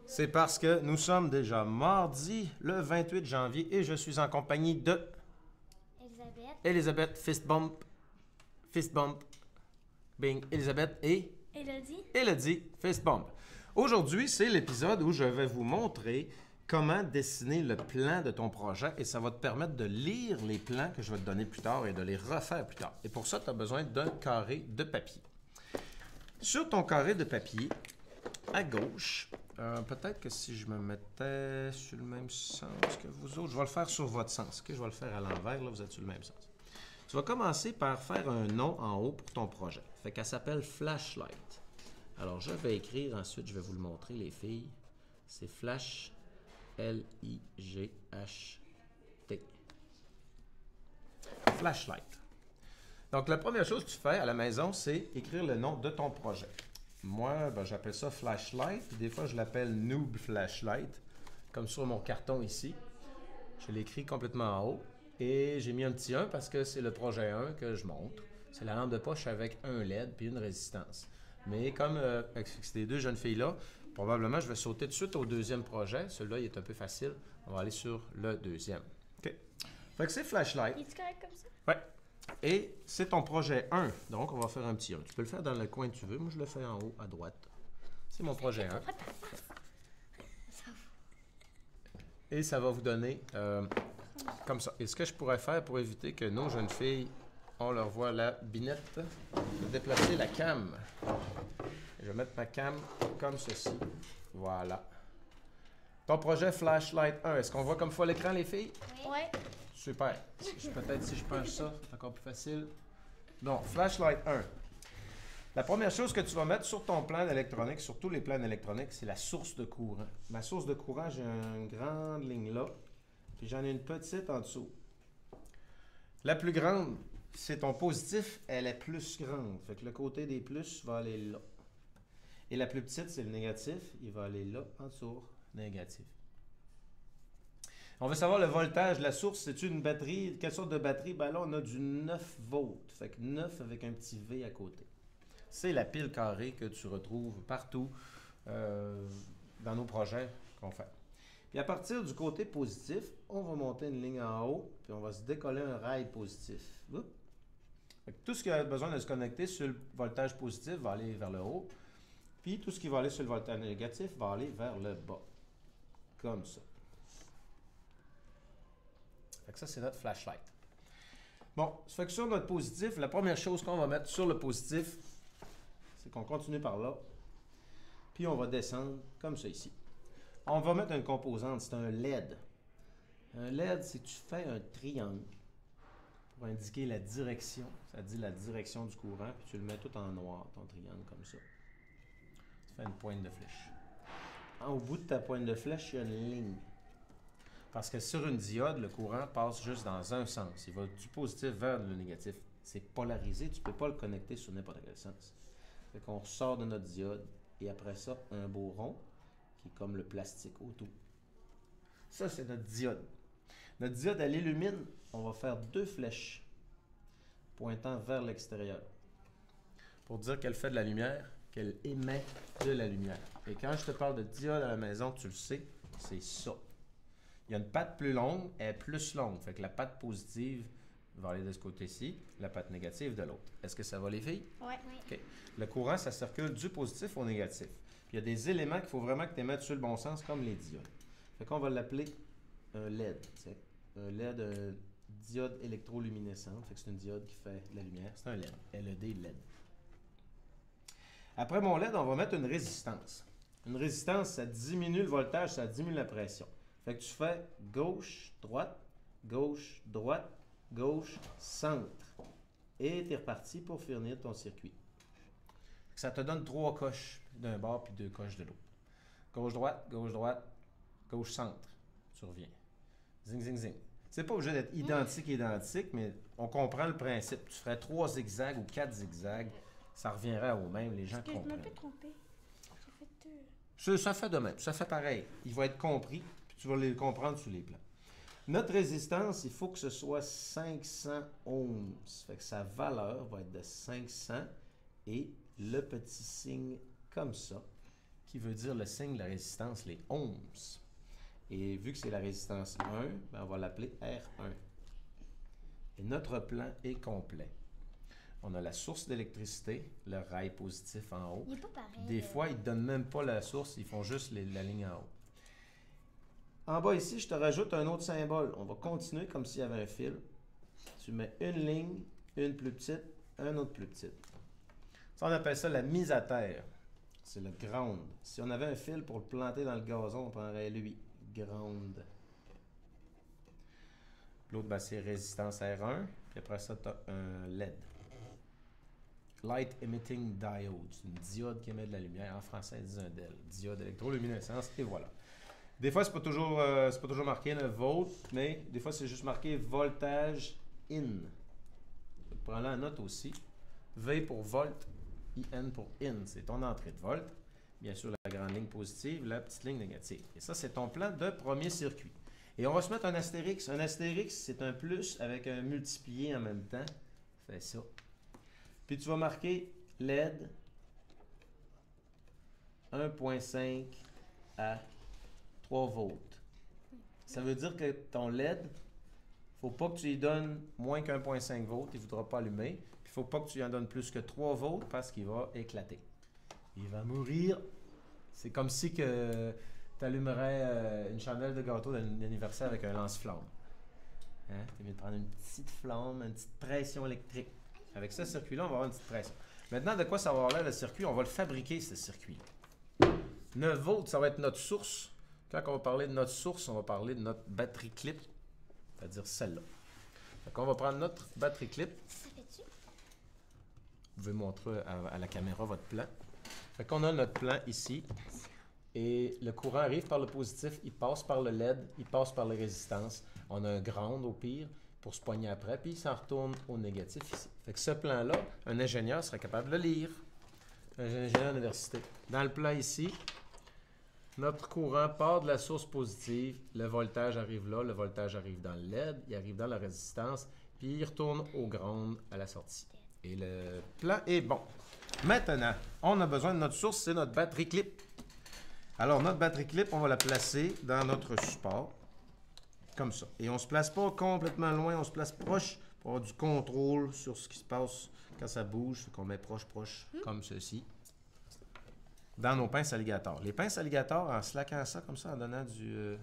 C'est parce que nous sommes déjà mardi, le 28 janvier, et je suis en compagnie de Elisabeth. Elisabeth Fist Bump, Bing, Elisabeth et Elodie. Elodie Fist Bump. Aujourd'hui, c'est l'épisode où je vais vous montrer comment dessiner le plan de ton projet et ça va te permettre de lire les plans que je vais te donner plus tard et de les refaire plus tard. Et pour ça, tu as besoin d'un carré de papier. Sur ton carré de papier, à gauche, peut-être que si je me mettais sur le même sens que vous autres, je vais le faire sur votre sens. Okay? Je vais le faire à l'envers, là, vous êtes sur le même sens. Tu vas commencer par faire un nom en haut pour ton projet. Fait qu'elle s'appelle Flashlight. Alors, je vais écrire, ensuite, je vais vous le montrer, les filles. C'est Flash, L-I-G-H-T. Flashlight. Donc, la première chose que tu fais à la maison, c'est écrire le nom de ton projet. Moi, ben, j'appelle ça Flashlight, puis des fois, je l'appelle Noob Flashlight, comme sur mon carton ici. Je l'écris complètement en haut. Et j'ai mis un petit 1 parce que c'est le projet 1 que je montre. C'est la lampe de poche avec un LED puis une résistance. Mais comme avec ces deux jeunes filles-là, probablement je vais sauter tout de suite au deuxième projet. Celui-là, il est un peu facile. On va aller sur le deuxième. OK. Fait que c'est Flashlight. Es-tu correct comme ça? Ouais. Et c'est ton projet 1. Donc, on va faire un petit 1. Tu peux le faire dans le coin que tu veux. Moi, je le fais en haut à droite. C'est mon projet 1. Et ça va vous donner comme ça. Et ce que je pourrais faire pour éviter que nos jeunes filles, on leur voit la binette, je vais déplacer la cam. Je vais mettre ma cam comme ceci. Voilà. Ton projet Flashlight 1, est-ce qu'on voit comme fois l'écran, les filles? Oui. Super. Peut-être si je penche ça, c'est encore plus facile. Donc, Flashlight 1. La première chose que tu vas mettre sur ton plan électronique, sur tous les plans électroniques, c'est la source de courant. Ma source de courant, j'ai une grande ligne là, puis j'en ai une petite en dessous. La plus grande, c'est ton positif, elle est plus grande. Fait que le côté des plus va aller là. Et la plus petite, c'est le négatif, il va aller là, en dessous, négatif. On veut savoir le voltage de la source. C'est une batterie? Quelle sorte de batterie? Ben là, on a du 9 volts. Fait que 9 avec un petit V à côté. C'est la pile carrée que tu retrouves partout dans nos projets qu'on fait. Puis à partir du côté positif, on va monter une ligne en haut, puis on va se décoller un rail positif. Fait que tout ce qui a besoin de se connecter sur le voltage positif va aller vers le haut, puis tout ce qui va aller sur le voltage négatif va aller vers le bas. Comme ça. Fait que ça, c'est notre flashlight. Bon, ça fait que sur notre positif, la première chose qu'on va mettre sur le positif, c'est qu'on continue par là, puis on va descendre comme ça ici. On va mettre une composante, c'est un LED. Un LED, c'est que tu fais un triangle pour indiquer la direction. Ça dit la direction du courant, puis tu le mets tout en noir, ton triangle, comme ça. Tu fais une pointe de flèche. Au bout de ta pointe de flèche, il y a une ligne. Parce que sur une diode, le courant passe juste dans un sens. Il va du positif vers le négatif. C'est polarisé, tu ne peux pas le connecter sur n'importe quel sens. Fait qu'on ressort de notre diode et après ça, un beau rond qui est comme le plastique autour. Ça, c'est notre diode. Notre diode, elle illumine. On va faire deux flèches pointant vers l'extérieur pour dire qu'elle fait de la lumière, qu'elle émet de la lumière. Et quand je te parle de diode à la maison, tu le sais, c'est ça. Il y a une patte plus longue, elle est plus longue. Fait que la patte positive va aller de ce côté-ci, la patte négative de l'autre. Est-ce que ça va, les filles? Oui. OK. Le courant, ça circule du positif au négatif. Puis il y a des éléments qu'il faut vraiment que tu émettes sur le bon sens, comme les diodes. Fait qu'on va l'appeler un LED. T'sais. Un LED, un diode électroluminescente. Fait que c'est une diode qui fait de la lumière. C'est un LED. LED, LED. Après mon LED, on va mettre une résistance. Une résistance, ça diminue le voltage, ça diminue la pression. Fait que tu fais gauche, droite, gauche, centre. Et tu es reparti pour finir ton circuit. Ça te donne 3 coches d'un bord puis 2 coches de l'autre. Gauche, droite, gauche, centre. Tu reviens. Zing, zing, zing. C'est pas obligé d'être identique, mais on comprend le principe. Tu ferais 3 zigzags ou 4 zigzags, ça reviendrait au même, les gens comprennent. Je me suis trompé. J'ai fait deux. Ça fait de même, ça fait pareil. Il va être compris, puis tu vas le comprendre sur les plans. Notre résistance, il faut que ce soit 500 ohms. Fait que sa valeur va être de 500 et le petit signe comme ça, qui qui veut dire le signe de la résistance, les ohms. Et vu que c'est la résistance 1, ben on va l'appeler R1. Et notre plan est complet. On a la source d'électricité, le rail positif en haut. Il est pas pareil. Des fois, ils ne donnent même pas la source, ils font juste la ligne en haut. En bas ici, je te rajoute un autre symbole. On va continuer comme s'il y avait un fil. Tu mets une ligne, une plus petite, un autre plus petite. Ça, on appelle ça la mise à terre. C'est le ground. Si on avait un fil pour le planter dans le gazon, on prendrait lui. Ground. L'autre, ben, c'est résistance R1. Puis après ça, tu as un LED. Light Emitting Diode. C'est une diode qui émet de la lumière. En français, ils disent un DEL. Diode électroluminescence. Et voilà. Des fois, c'est pas toujours marqué 9 volts, mais des fois, c'est juste marqué voltage in. Prends-le en note aussi. V pour volt, IN pour in. C'est ton entrée de volt. Bien sûr, la grande ligne positive, la petite ligne négative. Et ça, c'est ton plan de premier circuit. Et on va se mettre un astérix. Un astérix, c'est un plus avec un multiplié en même temps. Fais ça. Puis tu vas marquer LED 1.5 à 3 volts. Ça veut dire que ton LED, il ne faut pas que tu lui donnes moins qu'1.5 volts, il ne voudra pas allumer. Il ne faut pas que tu lui en donnes plus que 3 volts parce qu'il va éclater. Il va mourir. C'est comme si que tu allumerais une chandelle de gâteau d'anniversaire avec un lance-flamme. Hein? Tu es mieux de prendre une petite flamme, une petite pression électrique. Avec ce circuit-là, on va avoir une petite pression. Maintenant, de quoi ça va avoir l'air le circuit? On va le fabriquer, ce circuit. 9 volts, ça va être notre source. Quand on va parler de notre source, on va parler de notre batterie clip, c'est-à-dire celle-là. Donc, on va prendre notre batterie clip. Ça fait-tu? Vous pouvez montrer à la caméra votre plan. Fait qu'on a notre plan ici. Et le courant arrive par le positif, il passe par le LED, il passe par les résistances. On a un ground au pire pour se poigner après, puis il s'en retourne au négatif ici. Fait que ce plan-là, un ingénieur serait capable de le lire. Un ingénieur d'université. Dans le plan ici, notre courant part de la source positive, le voltage arrive là, le voltage arrive dans le LED, il arrive dans la résistance, puis il retourne au ground à la sortie. Et le plan est bon. Maintenant, on a besoin de notre source, c'est notre batterie clip. Alors, notre batterie clip, on va la placer dans notre support, comme ça. Et on ne se place pas complètement loin, on se place proche pour avoir du contrôle sur ce qui se passe quand ça bouge. Fait qu'on met proche, comme ceci, dans nos pinces alligators. Les pinces alligators, en slaquant ça comme ça, en donnant du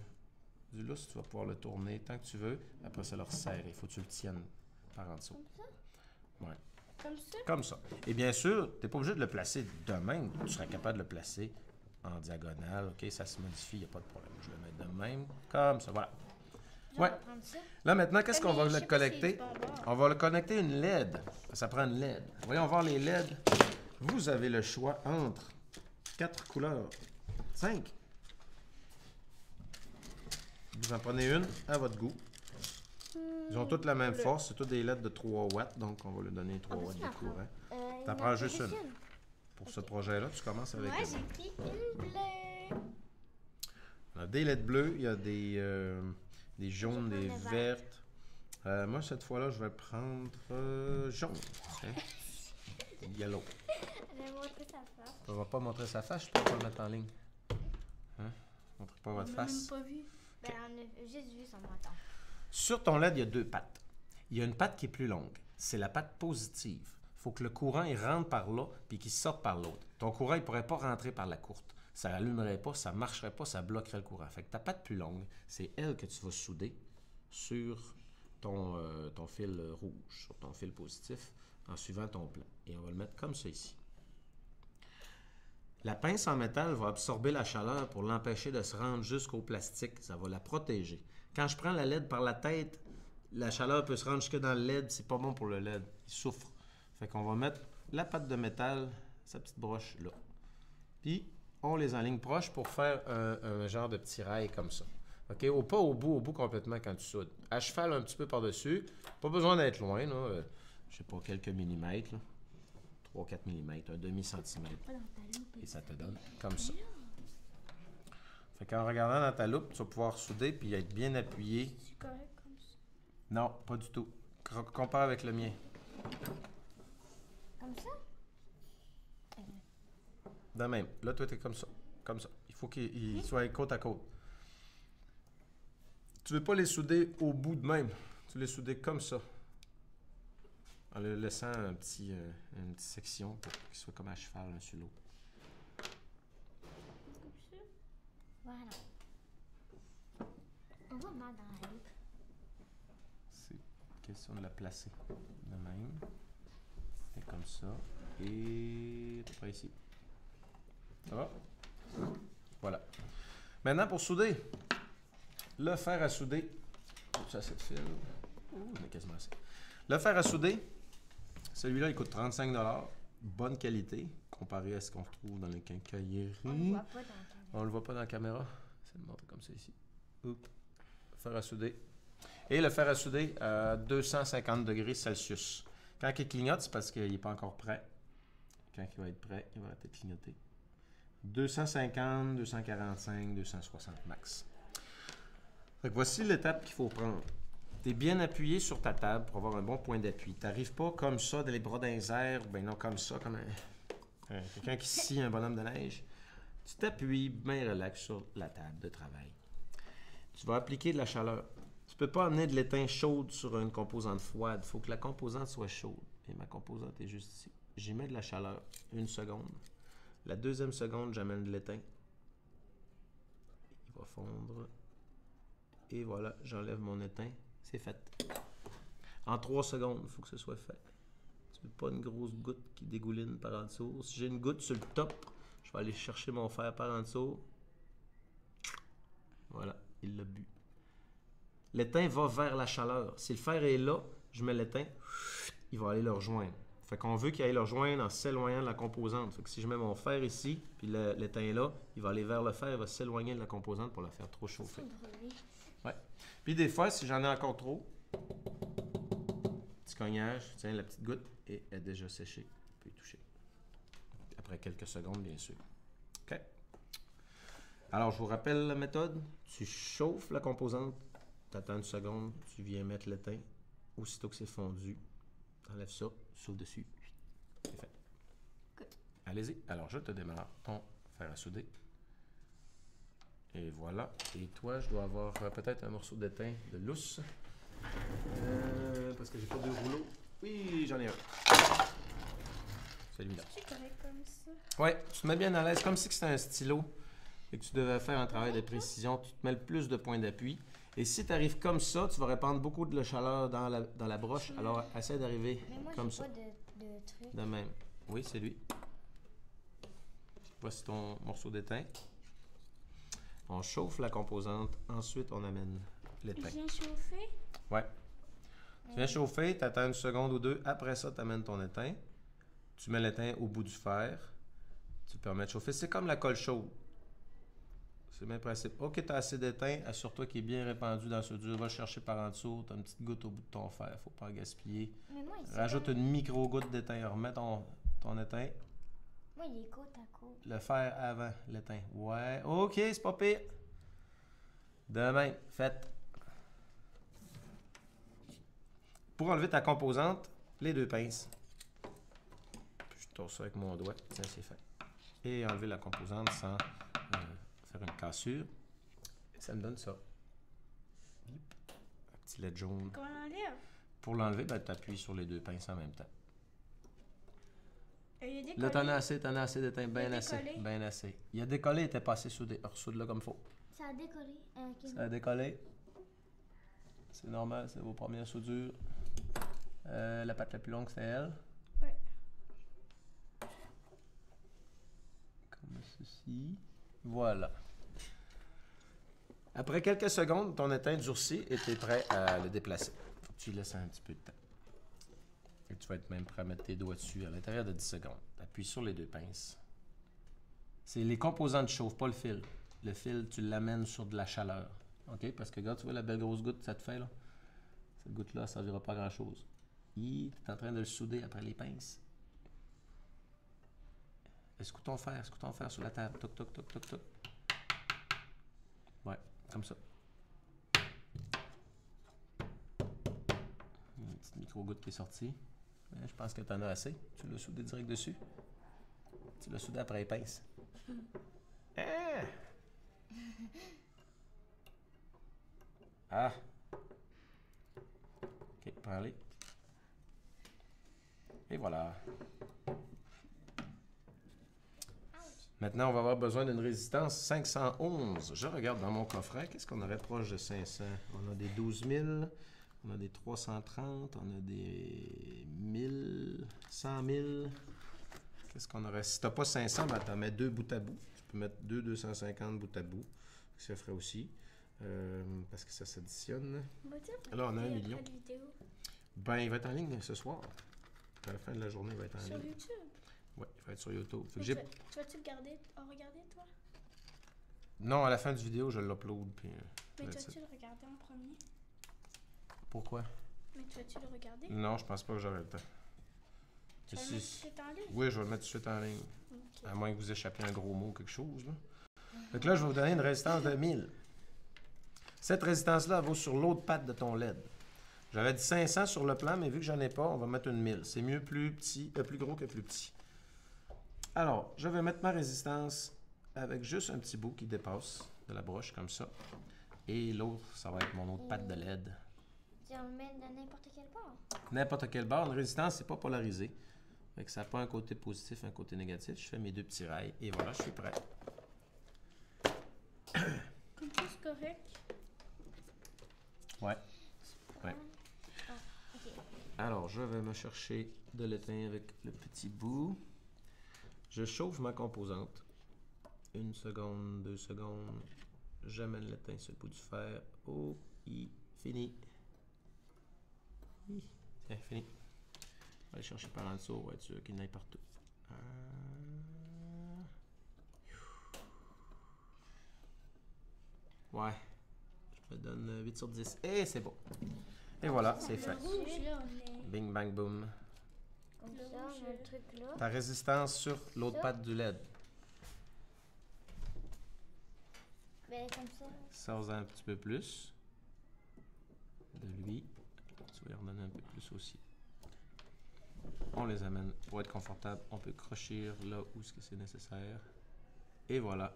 lousse, tu vas pouvoir le tourner tant que tu veux. Après, ça le resserre. Il faut que tu le tiennes par en dessous. Comme ça? Ouais. Comme ça? Comme ça. Et bien sûr, tu n'es pas obligé de le placer de même. Tu serais capable de le placer en diagonale. OK, ça se modifie, il n'y a pas de problème. Je vais le mettre de même. Comme ça, voilà. On va prendre ça. Là, maintenant, qu'est-ce qu'on va Mais je le sais pas connecter? si c'est bon bord. On va le connecter une LED. Ça prend une LED. Voyons voir les LED. Vous avez le choix entre 4 couleurs. 5. Vous en prenez une à votre goût. Ils ont toutes la même force. C'est toutes des LED de 3 watts. Donc, on va lui donner 3 watts de courant. T'en prends juste une. Pour ce projet-là, tu commences avec Moi, une. j'ai pris une bleue. On a des LED bleus. Il y a des jaunes, des le vert. vertes. Moi, cette fois-là, je vais prendre jaune. Tiens. Yellow. Elle va montrer sa face. On va pas montrer sa face, je peux pas le mettre en ligne. Hein? Montrez pas votre face. pas vu. Ben, on a juste vu son menton. Sur ton LED, il y a 2 pattes. Il y a une patte qui est plus longue. C'est la patte positive. Il faut que le courant il rentre par là puis qu'il sorte par l'autre. Ton courant, il ne pourrait pas rentrer par la courte. Ça n'allumerait pas, ça ne marcherait pas, ça bloquerait le courant. Fait que ta patte plus longue, c'est elle que tu vas souder sur ton fil rouge, sur ton fil positif, en suivant ton plan. Et on va le mettre comme ça ici. La pince en métal va absorber la chaleur pour l'empêcher de se rendre jusqu'au plastique. Ça va la protéger. Quand je prends la LED par la tête, la chaleur peut se rendre jusque dans le LED. C'est pas bon pour le LED. Il souffre. Fait qu'on va mettre la patte de métal, sa petite broche là. Puis, on les enligne proches pour faire un genre de petit rail comme ça. OK? Pas au bout complètement quand tu soudes. À cheval un petit peu par-dessus. Pas besoin d'être loin, là. Je sais pas, quelques millimètres, là. 3-4 mm, un demi-centimètre. Pas dans ta loupe. Et ça te donne comme ça. Fait qu'en regardant dans ta loupe, tu vas pouvoir souder puis être bien appuyé. C'est correct comme ça. Non, pas du tout. Compare avec le mien. Comme ça? De même. Là, toi, t'es comme ça. comme ça. Il faut qu'ils soient côte à côte. Tu veux pas les souder au bout de même. Tu les souder comme ça. En le laissant une petite section pour qu'il soit comme à cheval l'un sur l'autre. Comme ça. Voilà. On va mal dans la loupe. C'est question de la placer de même. Et comme ça. Et à peu près ici. Ça va? Voilà. Maintenant, pour souder, le fer à souder. Ça, c'est de fil. On est quasiment assez. Le fer à souder, celui-là, il coûte 35 $. Bonne qualité, comparé à ce qu'on retrouve dans les quincailleries. On le voit pas dans la caméra. On le voit pas dans la caméra. C'est de montrer comme ça ici. Oups. Fer à souder. Et le fer à souder à 250 degrés Celsius. Quand il clignote, c'est parce qu'il n'est pas encore prêt. Quand il va être prêt, il va arrêter de clignoter. 250, 245, 260 max. Fait que voici l'étape qu'il faut prendre. Tu es bien appuyé sur ta table pour avoir un bon point d'appui. Tu n'arrives pas comme ça, les bras dans les airs, ou bien non comme ça, comme quelqu'un qui scie un bonhomme de neige. Tu t'appuies bien relax sur la table de travail. Tu vas appliquer de la chaleur. Tu ne peux pas amener de l'étain chaude sur une composante froide. Il faut que la composante soit chaude. Et ma composante est juste ici. J'y mets de la chaleur. 1 seconde. La deuxième seconde, j'amène de l'étain. Il va fondre. Et voilà, j'enlève mon étain. C'est fait. En 3 secondes, il faut que ce soit fait. Tu veux pas une grosse goutte qui dégouline par en dessous. Si j'ai une goutte sur le top, je vais aller chercher mon fer par en dessous. Voilà, il l'a bu. L'étain va vers la chaleur. Si le fer est là, je mets l'étain, il va aller le rejoindre. Fait qu'on veut qu'il aille le rejoindre en s'éloignant de la composante. Fait que si je mets mon fer ici, puis l'étain est là, il va aller vers le fer, il va s'éloigner de la composante pour la faire trop chauffer. Ouais. Puis des fois, si j'en ai encore trop, petit cognage, tiens la petite goutte et elle est déjà séchée. Tu peux y toucher. Après quelques secondes, bien sûr. OK. Alors, je vous rappelle la méthode. Tu chauffes la composante, tu attends une seconde, tu viens mettre l'étain. Aussitôt que c'est fondu, tu enlèves ça, tu sauves dessus. C'est fait. Good. Allez-y. Alors, je te démarre ton fer à souder. Et voilà. Et toi, je dois avoir peut-être un morceau d'étain de lousse. Parce que j'ai pas deux rouleaux. Oui, j'en ai un. Celui-là. C'est correct comme ça. Ouais, tu te mets bien à l'aise, comme si c'était un stylo et que tu devais faire un travail de précision. Tu te mets le plus de points d'appui. Et si tu arrives comme ça, tu vas répandre beaucoup de la chaleur dans la broche. Alors, essaie d'arriver comme ça. Mais moi, j'ai pas de truc. De même. Oui, c'est lui. Voici ton morceau d'étain. On chauffe la composante. Ensuite, on amène l'étain. Je viens chauffer. Ouais. Tu viens chauffer, tu attends une seconde ou deux. Après ça, tu amènes ton étain. Tu mets l'étain au bout du fer. Tu le permets de chauffer. C'est comme la colle chaude. C'est le même principe. OK, tu as assez d'étain. Assure-toi qu'il est bien répandu dans ce dur. Va le chercher par en dessous. Tu as une petite goutte au bout de ton fer. Faut pas en gaspiller. Mais moi, ici, Rajoute une micro-goutte d'étain. Remets ton étain. moi, il est côte à côte. Le fer avant l'étain. Ouais. OK, c'est pas pire. De même. Faites. Pour enlever ta composante, les deux pinces. Je torse ça avec mon doigt. Tiens, c'est fait. Et enlever la composante sans faire une cassure. Et ça me donne ça. Un petit lait jaune. Comment on l'enlève? Pour l'enlever, ben, tu appuies sur les deux pinces en même temps. Il a décollé. Là, t'en as assez d'étain. Bien Il a assez. décollé. Bien assez. Il a décollé, il était pas assez soudé. Ressoude-le comme il faut. Ça a décollé. Ok. Ça a décollé. C'est normal, c'est vos premières soudures. La patte la plus longue, c'est elle. Ouais. Comme ceci. Voilà. Après quelques secondes, ton étain durcit et tu es prêt à le déplacer. Faut que tu laisses un petit peu de temps. Et tu vas être même prêt à mettre tes doigts dessus à l'intérieur de 10 secondes. Appuie sur les deux pinces. C'est les composants de chauffe, pas le fil. Le fil, tu l'amènes sur de la chaleur. OK? Parce que, regarde, tu vois la belle grosse goutte que ça te fait, là? Cette goutte-là, ça ne servira pas à grand-chose. Tu es en train de le souder après les pinces. Escoute ton fer sur la table. Toc, toc, toc, toc, toc. Ouais, comme ça. Une petite micro-goutte qui est sortie. Je pense que tu en as assez. Tu l'as soudé direct dessus. Tu l'as soudé après les pinces. Ah! Ok, prends-les. Et voilà. Maintenant, on va avoir besoin d'une résistance 511. Je regarde dans mon coffret. Qu'est-ce qu'on aurait proche de 500? On a des 12 000, on a des 330, on a des 1000, 100 000. Qu'est-ce qu'on aurait? Si tu n'as pas 500, ben, tu en mets deux bout à bout. Tu peux mettre 250 bout à bout. Ça ferait aussi. Parce que ça s'additionne. Là, on a 1 million. Ben, il va être en ligne ce soir. À la fin de la journée, il va être en ligne. Sur YouTube? Oui, il va être sur YouTube. Tu vas-tu le garder, en regarder, toi? Non, à la fin du vidéo, je l'upload. Puis, Mais tu vas-tu le regarder en premier? Pourquoi? Mais tu vas-tu le regarder? Non, je pense pas que j'aurai le temps. Tu vas le mettre tout de suite en ligne? Oui, je vais le mettre tout de suite en ligne. Okay. À moins que vous échappiez un gros mot ou quelque chose. Là. Donc là, je vais vous donner une résistance de 1000. Cette résistance-là vaut sur l'autre patte de ton LED. J'avais dit 500 sur le plan, mais vu que j'en ai pas, on va mettre une 1000. C'est mieux plus gros que plus petit. Alors, je vais mettre ma résistance avec juste un petit bout qui dépasse de la broche, comme ça. Et l'autre, ça va être mon autre patte de LED. Tu le mets de n'importe quel bord? N'importe quel bord. Une résistance, c'est pas polarisé. Fait que ça n'a pas un côté positif, un côté négatif. Je fais mes deux petits rails et voilà, je suis prêt. Comme ça, c'est correct? Ouais. Ouais. Ah, ok. Alors, je vais me chercher de l'étain avec le petit bout. Je chauffe ma composante. 1 seconde, 2 secondes. J'amène l'étain sur le bout du fer. Oh, fini. Tiens, fini. On va aller chercher par en dessous, on va être sûr qu'il n'aille partout. Ouais. Je me donne 8 sur 10. Et c'est bon. Et voilà, c'est fait. Bing, bang, boom. Comme ça, on a le truc là. Ta résistance sur l'autre patte du LED. Ben, comme ça. Sors-en un petit peu plus. De lui. Tu vas y redonner un peu plus aussi. On les amène pour être confortable. On peut crochir là où ce que c'est nécessaire. Et voilà.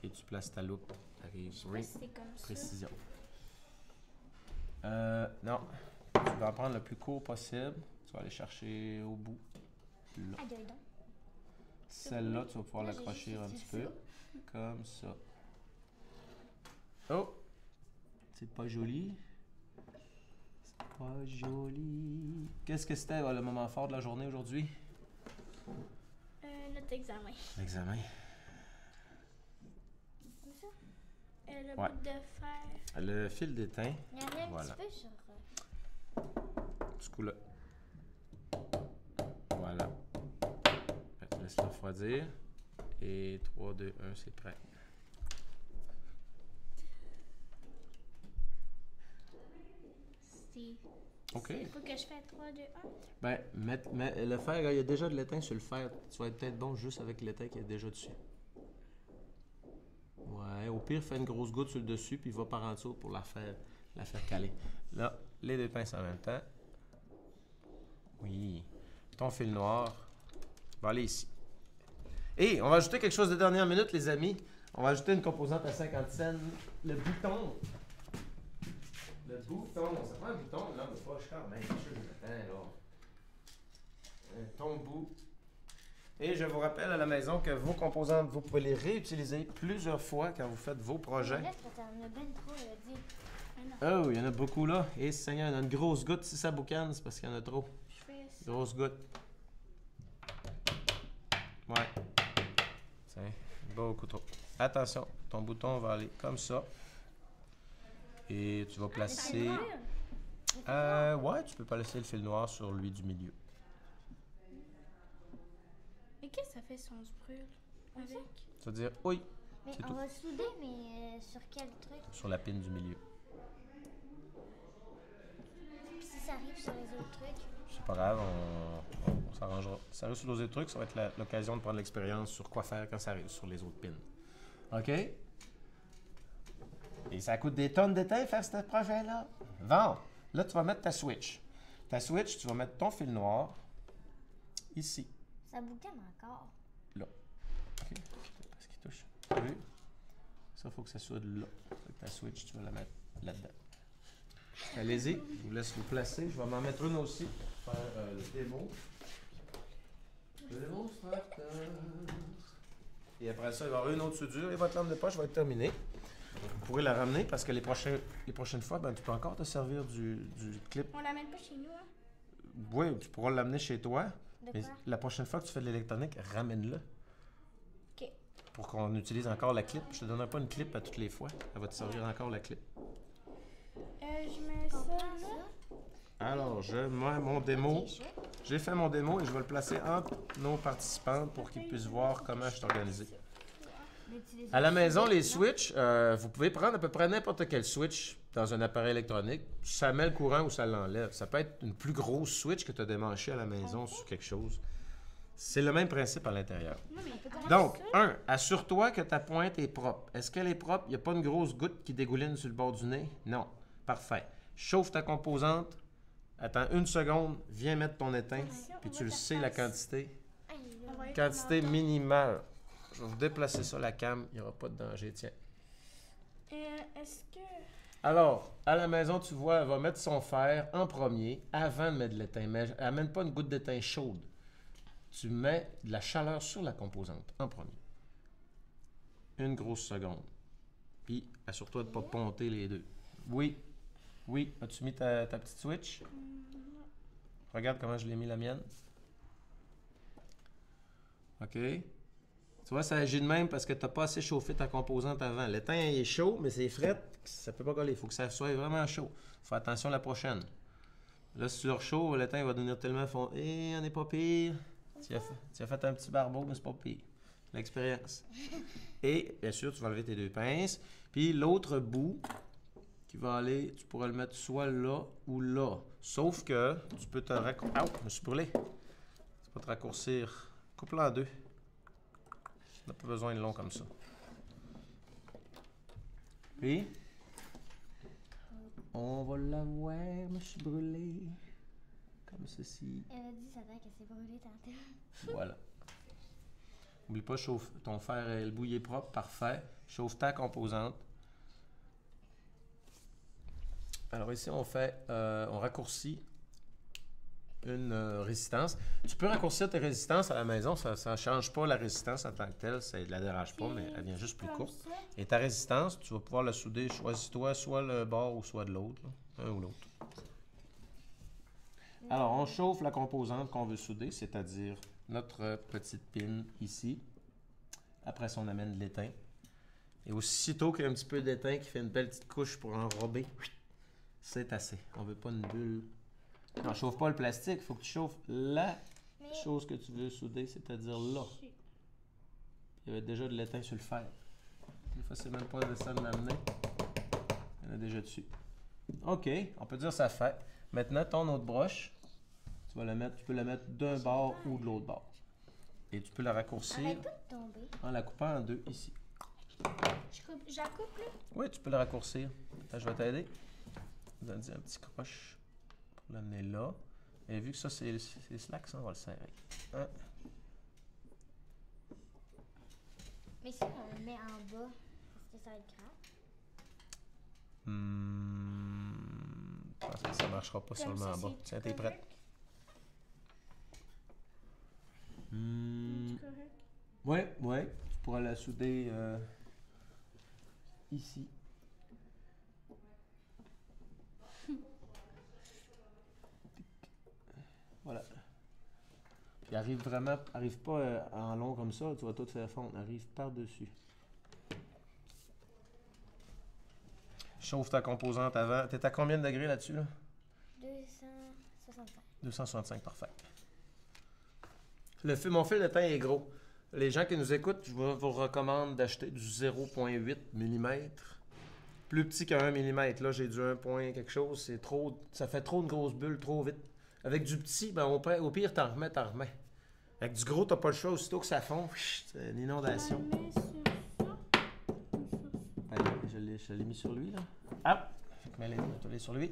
Et tu places ta loupe. Arrive. C'est comme Précision. Non. Tu vas en prendre le plus court possible. Tu vas aller chercher au bout. Là. Ah, donc. Celle-là, tu vas pouvoir Là, l'accrocher un petit ça. peu. Comme ça. Oh! C'est pas joli. C'est pas joli. Qu'est-ce que c'était le moment fort de la journée aujourd'hui? Notre examen. L'examen. Comme ça? Le Ouais. bout de fer. Le fil d'étain. Il y en a un Voilà. petit peu sur... Ce coup-là. Voilà. Laisse-le refroidir. Et 3, 2, 1, c'est prêt. OK. Il faut que je fasse 3, 2, 1. Ben, le fer, il y a déjà de l'étain sur le fer. Tu vas être peut-être bon juste avec l'étain qui est déjà dessus. Ouais, au pire, fais une grosse goutte sur le dessus, puis va par en dessous pour la faire caler. Là, les deux pinces en même temps. Oui. Ton fil noir va aller ici. Et on va ajouter quelque chose de dernière minute, les amis. On va ajouter une composante à 50 cents. Le bouton. Le bouton. Ça prend un bouton, là, mais pas cher. Mais ton bout. Et je vous rappelle à la maison que vos composantes, vous pouvez les réutiliser plusieurs fois quand vous faites vos projets. Là, t'en as ben trop, dit. Oh, il y en a beaucoup là. Et Seigneur, il y en a une grosse goutte. Si ça boucane, c'est parce qu'il y en a trop. Je fais ça. Grosse goutte. Ouais. Tiens, beaucoup trop. Attention, ton bouton va aller comme ça. Et tu vas placer... ouais, tu peux pas laisser le fil noir sur lui du milieu. Mais qu'est-ce que ça fait si on se brûle avec? Ça veut dire, oui, Mais c'est on tout. va souder, mais sur quel truc? Sur la pine du milieu. Puis si ça arrive sur les autres trucs? C'est pas grave, on s'arrangera. Si ça arrive sur les autres trucs, ça va être l'occasion de prendre l'expérience sur quoi faire quand ça arrive sur les autres pins. OK? Et ça coûte des tonnes d'étain faire ce projet-là. Bon, là, tu vas mettre ta switch. Ta switch, tu vas mettre ton fil noir ici. Ça boucane encore. Là. OK? Parce qu'il touche. Tu as vu? Ça, il faut que ça soit là. Fait que ta switch, tu vas la mettre là-dedans. Allez-y, je vous laisse vous placer. Je vais m'en mettre une aussi pour faire le démo. Le démonstrateur. Et après ça, il va y avoir une autre soudure et votre lampe de poche va être terminée. Vous pourrez la ramener parce que les prochaines fois, ben, tu peux encore te servir du clip. On l'amène pas chez nous, hein? Oui, tu pourras l'amener chez toi. De Mais quoi? la prochaine fois que tu fais de l'électronique, ramène-le. Ok. Pour qu'on utilise encore la clip. Je te donnerai pas une clip à toutes les fois. Elle va te servir encore la clip. Je mets ça là. Alors, je mets mon démo. J'ai fait mon démo et je vais le placer entre nos participants pour qu'ils puissent voir comment je suis organisé. À la maison, les switches, vous pouvez prendre à peu près n'importe quel switch dans un appareil électronique. Ça met le courant ou ça l'enlève. Ça peut être une plus grosse switch que tu as démanché à la maison sur quelque chose. C'est le même principe à l'intérieur. Donc, assure-toi que ta pointe est propre. Est-ce qu'elle est propre? Il n'y a pas une grosse goutte qui dégouline sur le bord du nez? Non. Parfait. Chauffe ta composante. Attends une seconde. Viens mettre ton étain. Puis tu le sais, la quantité. Quantité minimale. Je vais vous déplacer ça, la cam. Il n'y aura pas de danger. Tiens. Est-ce que... Alors, à la maison, tu vois, elle va mettre son fer en premier avant de mettre de l'étain. Mais elle n'amène pas une goutte d'étain chaude. Tu mets de la chaleur sur la composante en premier. Une grosse seconde. Puis, assure-toi de ne pas ponter les deux. Oui. Oui. As-tu mis ta petite switch? Regarde comment je l'ai mis la mienne. OK. Tu vois, ça agit de même parce que tu n'as pas assez chauffé ta composante avant. L'étain est chaud, mais c'est frais, ça ne peut pas coller. Il faut que ça soit vraiment chaud. Fais attention la prochaine. Là, si tu le rechauffes, l'étain va devenir tellement fond. On n'est pas pire. Tu as fait un petit barbeau, mais c'est pas pire. L'expérience. Et, bien sûr, tu vas enlever tes deux pinces. Puis l'autre bout qui va aller, tu pourras le mettre soit là ou là. Sauf que tu peux te raccourcir. Ah, je me suis brûlé. Tu peux te raccourcir. Coupe-le en deux. On n'a pas besoin de long comme ça. Puis, on va l'avoir, je me suis brûlé. Comme ceci. Elle a dit ça qu'elle s'est brûlée tantôt. Voilà. N'oublie pas, chauffe ton fer et le bouillie propre, parfait. Chauffe ta composante. Alors ici, on raccourcit une résistance. Tu peux raccourcir tes résistances à la maison, ça ne change pas la résistance en tant que telle, ça ne la dérange pas, mais elle vient juste plus courte. Et ta résistance, tu vas pouvoir la souder, choisis-toi soit le bord ou soit de l'autre, un ou l'autre. Alors, on chauffe la composante qu'on veut souder, c'est-à-dire notre petite pine ici. Après ça, on amène de l'étain. Et aussitôt qu'il y a un petit peu d'étain qui fait une belle petite couche pour enrober, c'est assez. On ne veut pas une bulle. Non, chauffe pas le plastique, il faut que tu chauffes la chose que tu veux souder, c'est-à-dire là. Il y avait déjà de l'étain sur le fer. Des fois, c'est même pas nécessaire de l'amener. Il y en a déjà dessus. OK, on peut dire ça fait. Maintenant, ton autre broche, tu peux la mettre d'un bord ou de l'autre bord. Et tu peux la raccourcir Arrête pas de tomber. en la coupant en deux ici. Je la coupe, là? Oui, tu peux la raccourcir. Attends, je vais t'aider. Je vais te dire un petit croche pour l'amener là. Et vu que ça, c'est slack, ça, on va le serrer. Hein? Mais si on le met en bas, est-ce que ça va être grave? Je pense que ça ne marchera pas seulement en bas. Tiens, t'es prête? Oui, oui. Tu pourras la souder ici. Voilà. Puis arrive pas en long comme ça, tu vas tout faire fondre. Arrive par-dessus. Chauffe ta composante avant. T'es à combien de degrés là-dessus, là? 265. 265, parfait. Mon fil de teint est gros. Les gens qui nous écoutent, je vous recommande d'acheter du 0,8 mm. Plus petit qu'un 1 mm. Là, j'ai du 1 point quelque chose. C'est trop. Ça fait trop de grosses bulles trop vite. Avec du petit, ben, au pire, t'en remets. Avec du gros, t'as pas le choix. Aussitôt que ça fond, c'est une inondation. Je l'ai mis sur lui, là. Ah! Fait que Mélanie va aller sur lui.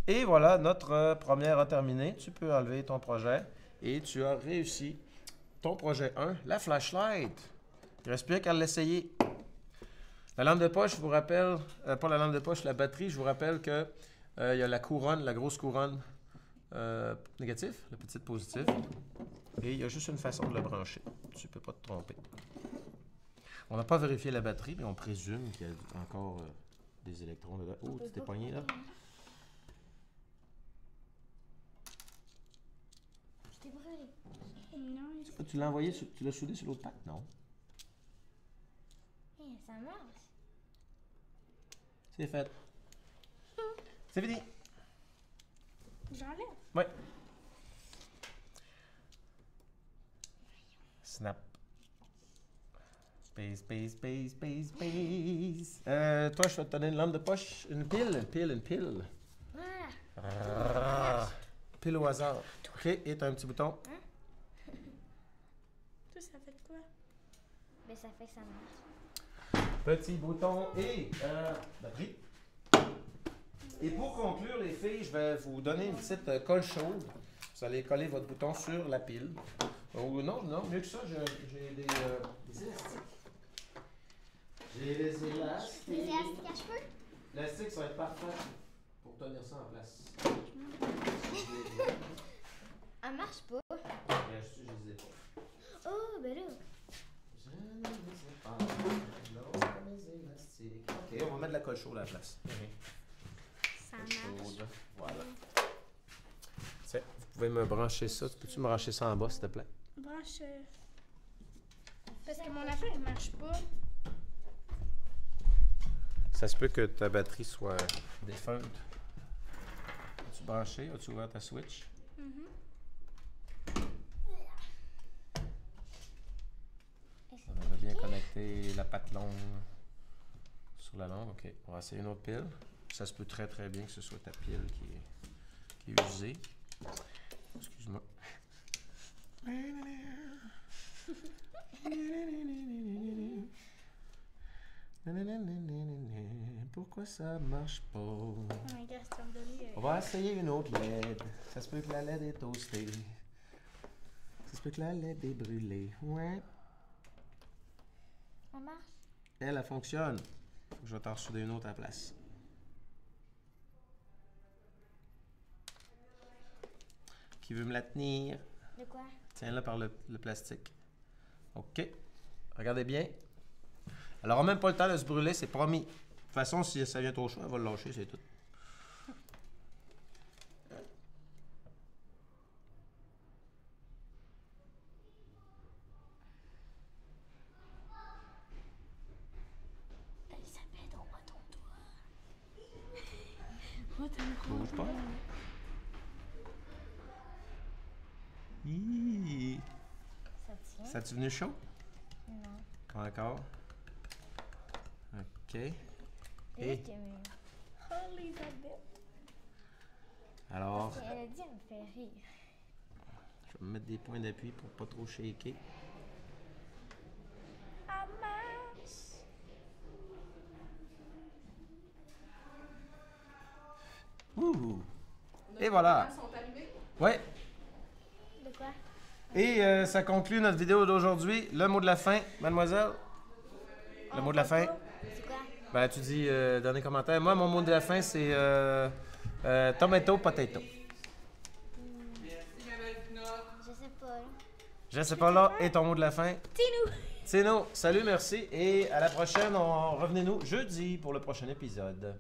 Et voilà, notre première a terminé. Tu peux enlever ton projet. Et tu as réussi ton projet 1, la flashlight. Il reste plus qu'à l'essayer. La lampe de poche, je vous rappelle, pas la lampe de poche, la batterie, je vous rappelle que Il y a la couronne, la grosse couronne négatif, la petite positive. Et il y a juste une façon de le brancher. Tu ne peux pas te tromper. On n'a pas vérifié la batterie, mais on présume qu'il y a encore des électrons dedans. Oh, tu t'es pogné là? Je t'ai brûlé. Non, Tu l'as envoyé, tu l'as soudé sur l'autre pack? Non. Ça marche. C'est fait. C'est fini. j'enlève. Ouais. Snap. Space. Toi, je vais te donner une lampe de poche. Une pile. Voilà. Pile au hasard. OK, et t'as un petit bouton. Toi, ça fait quoi? Mais ça fait que ça marche. Petit bouton et batterie. Et pour conclure, les filles, je vais vous donner une petite colle chaude. Vous allez coller votre bouton sur la pile. Oh, non, mieux que ça, j'ai des élastiques. J'ai des élastiques. Des élastiques à cheveux? L'élastique, ça va être parfait pour tenir ça en place. Elle marche pas. Je les ai pas. Oh, ben là. Je ne les ai pas. Non, mes élastiques. OK, on va mettre de la colle chaude à la place. Ça marche. Chaude. Voilà. Tiens, vous pouvez me brancher ça. Peux-tu me brancher ça en bas, s'il te plaît? Branche. Parce que mon affaire, elle marche pas. Ça se peut que ta batterie soit défunte. As-tu branché? As-tu ouvert ta switch? On avait bien connecté la patte longue sur la longue. OK, on va essayer une autre pile. Ça se peut très très bien que ce soit ta pile qui est usée. Excuse-moi. Pourquoi ça marche pas? On va essayer une autre LED. Ça se peut que la LED est toastée. Ça se peut que la LED est brûlée. Ouais. Ça marche? Elle fonctionne. Faut que je vais t'en ressouder une autre à la place. Qui veut me la tenir? De quoi? Tiens-la par le plastique. OK. Regardez bien. Elle n'aura même pas le temps de se brûler, c'est promis. De toute façon, si ça vient trop chaud, elle va le lâcher, c'est tout. Elisabeth, on voit ton doigt. Bouge pas. Hi. Ça tient? Ça a-tu venu chaud? Non. Pas encore. OK. Et Et Oh, Elisabeth. alors, elle a dit, elle me fait rire. je vais me mettre des points d'appui pour pas trop shaker. Ça marche. Ouh! Et voilà! Ouais! De quoi? Et ça conclut notre vidéo d'aujourd'hui. Le mot de la fin, mademoiselle? Le mot de la fin? C'est quoi? Ben, tu dis dernier commentaire. Moi, mon mot de la fin, c'est tomato, potato. Je sais pas. Là. Je sais pas là. Et ton mot de la fin? Tinou. Salut, merci. Et à la prochaine, revenez-nous jeudi pour le prochain épisode.